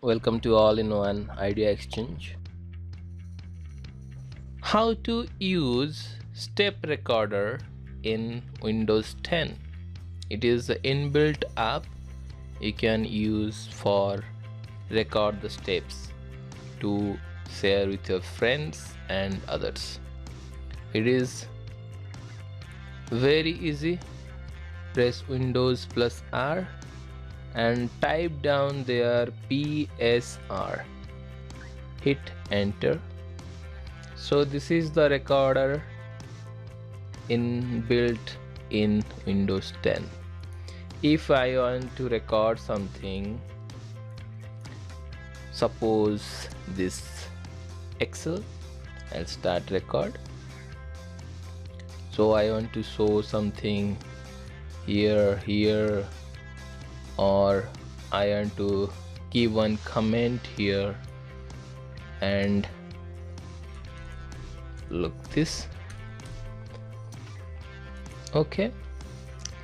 Welcome to All-in-One Idea Exchange. How to use Step Recorder in Windows 10. It is an inbuilt app you can use for record the steps to share with your friends and others. It is very easy. Press Windows plus R and type down there PSR. Hit enter. So this is the recorder inbuilt in Windows 10. If I want to record something, suppose this Excel, I'll start record. So I want to show something here, or I want to give one comment here, and look this. Okay,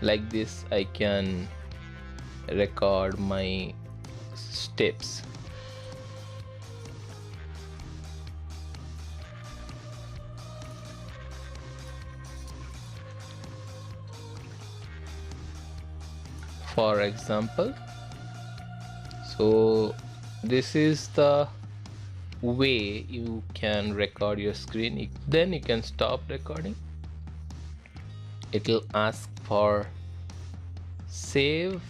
like this I can record my steps. For example, so this is the way you can record your screen. Then you can stop recording. It will ask for save.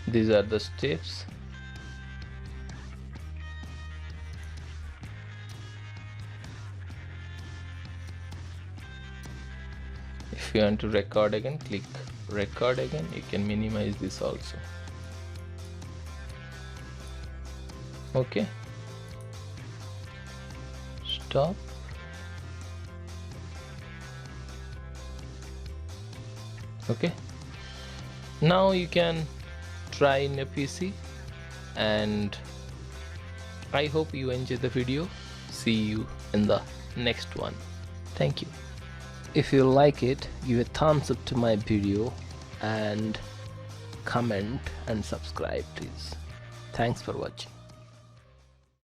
These are the steps. If you want to record again, click record again. You can minimize this also. Okay, stop. Okay, now you can try in a PC, and I hope you enjoy the video. See you in the next one. Thank you. If you like it, give a thumbs up to my video and comment and subscribe please. Thanks for watching.